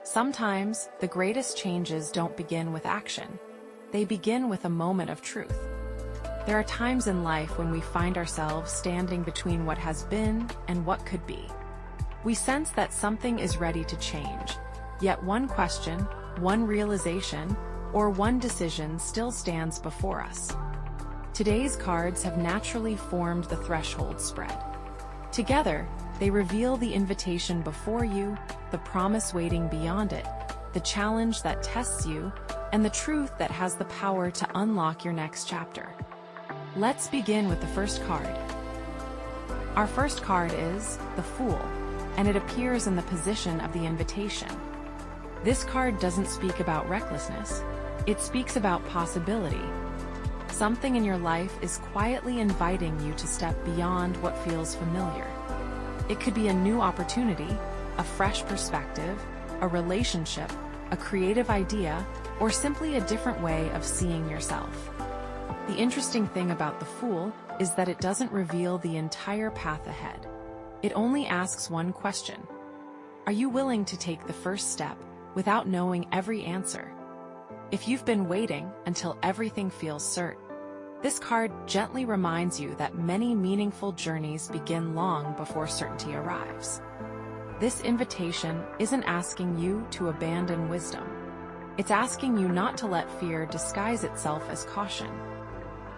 Sometimes, the greatest changes don't begin with action. They begin with a moment of truth. There are times in life when we find ourselves standing between what has been and what could be. We sense that something is ready to change, yet one question, one realization, or one decision still stands before us. Today's cards have naturally formed the threshold spread. Together, they reveal the invitation before you, the promise waiting beyond it, the challenge that tests you, and the truth that has the power to unlock your next chapter. Let's begin with the first card. Our first card is the Fool, and it appears in the position of the invitation. This card doesn't speak about recklessness, it speaks about possibility. Something in your life is quietly inviting you to step beyond what feels familiar. It could be a new opportunity, a fresh perspective, a relationship, a creative idea, or simply a different way of seeing yourself. The interesting thing about the Fool is that it doesn't reveal the entire path ahead. It only asks one question. Are you willing to take the first step without knowing every answer? If you've been waiting until everything feels certain, this card gently reminds you that many meaningful journeys begin long before certainty arrives. This invitation isn't asking you to abandon wisdom. It's asking you not to let fear disguise itself as caution.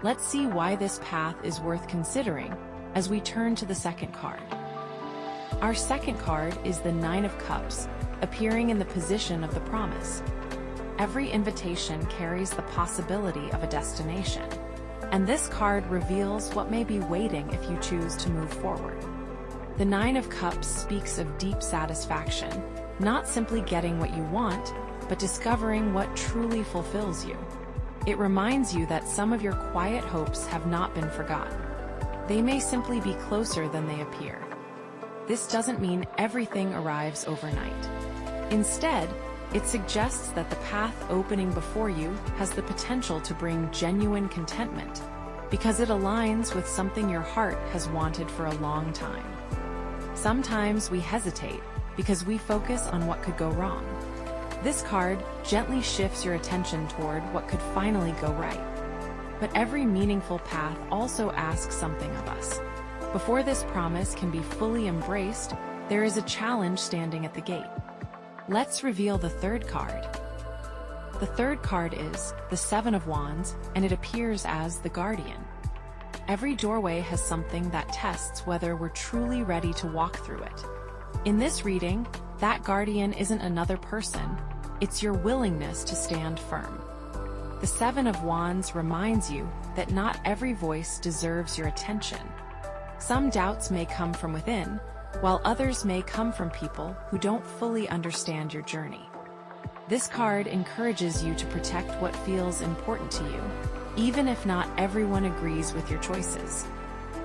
Let's see why this path is worth considering as we turn to the second card. Our second card is the Nine of Cups, appearing in the position of the promise. Every invitation carries the possibility of a destination, and this card reveals what may be waiting if you choose to move forward. The Nine of Cups speaks of deep satisfaction, not simply getting what you want, but discovering what truly fulfills you. It reminds you that some of your quiet hopes have not been forgotten. They may simply be closer than they appear. This doesn't mean everything arrives overnight. Instead, it suggests that the path opening before you has the potential to bring genuine contentment, because it aligns with something your heart has wanted for a long time. Sometimes we hesitate because we focus on what could go wrong. This card gently shifts your attention toward what could finally go right. But every meaningful path also asks something of us. Before this promise can be fully embraced, there is a challenge standing at the gate. Let's reveal the third card. The third card is the Seven of Wands, and it appears as the Guardian. Every doorway has something that tests whether we're truly ready to walk through it. In this reading, that guardian isn't another person, it's your willingness to stand firm. The Seven of Wands reminds you that not every voice deserves your attention. Some doubts may come from within, while others may come from people who don't fully understand your journey. This card encourages you to protect what feels important to you, even if not everyone agrees with your choices.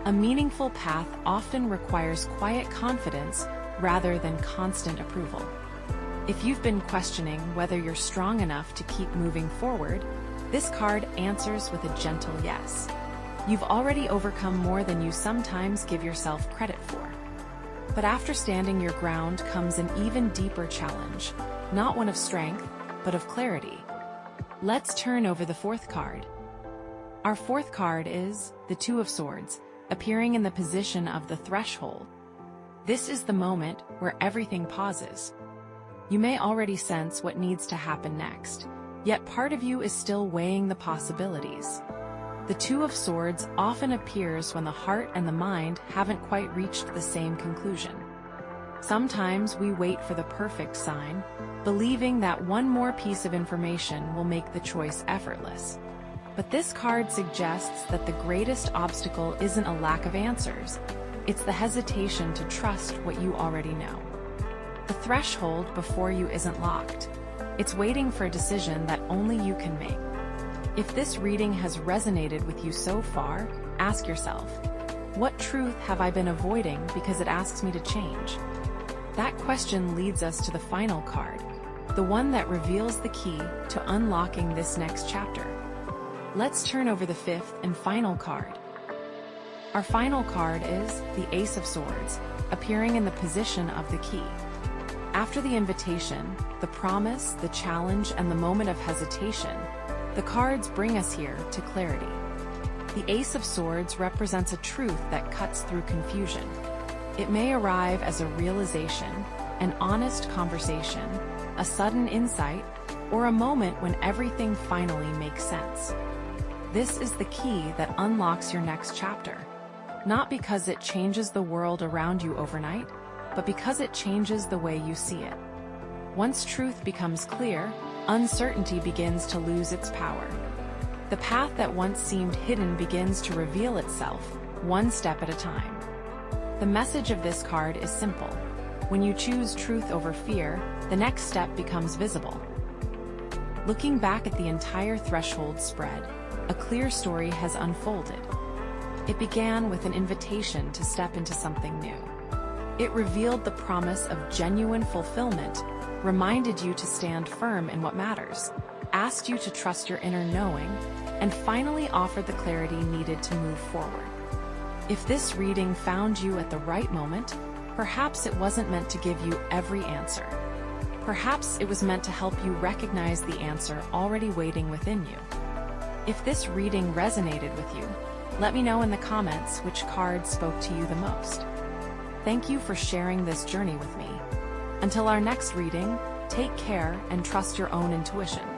A meaningful path often requires quiet confidence rather than constant approval. If you've been questioning whether you're strong enough to keep moving forward, this card answers with a gentle yes. You've already overcome more than you sometimes give yourself credit for. But after standing your ground comes an even deeper challenge, not one of strength, but of clarity. Let's turn over the fourth card. Our fourth card is the Two of Swords, appearing in the position of the threshold. This is the moment where everything pauses. You may already sense what needs to happen next, yet part of you is still weighing the possibilities. The Two of Swords often appears when the heart and the mind haven't quite reached the same conclusion. Sometimes we wait for the perfect sign, believing that one more piece of information will make the choice effortless. But this card suggests that the greatest obstacle isn't a lack of answers, it's the hesitation to trust what you already know. The threshold before you isn't locked. It's waiting for a decision that only you can make. If this reading has resonated with you so far, ask yourself, what truth have I been avoiding because it asks me to change? That question leads us to the final card, the one that reveals the key to unlocking this next chapter. Let's turn over the fifth and final card. Our final card is the Ace of Swords, appearing in the position of the key. After the invitation, the promise, the challenge, and the moment of hesitation, the cards bring us here to clarity. The Ace of Swords represents a truth that cuts through confusion. It may arrive as a realization, an honest conversation, a sudden insight, or a moment when everything finally makes sense. This is the key that unlocks your next chapter. Not because it changes the world around you overnight, but because it changes the way you see it. Once truth becomes clear, uncertainty begins to lose its power. The path that once seemed hidden begins to reveal itself, one step at a time. The message of this card is simple. When you choose truth over fear, the next step becomes visible. Looking back at the entire threshold spread, a clear story has unfolded. It began with an invitation to step into something new. It revealed the promise of genuine fulfillment, reminded you to stand firm in what matters, asked you to trust your inner knowing, and finally offered the clarity needed to move forward. If this reading found you at the right moment, perhaps it wasn't meant to give you every answer. Perhaps it was meant to help you recognize the answer already waiting within you. If this reading resonated with you, let me know in the comments which card spoke to you the most. Thank you for sharing this journey with me. Until our next reading, take care and trust your own intuition.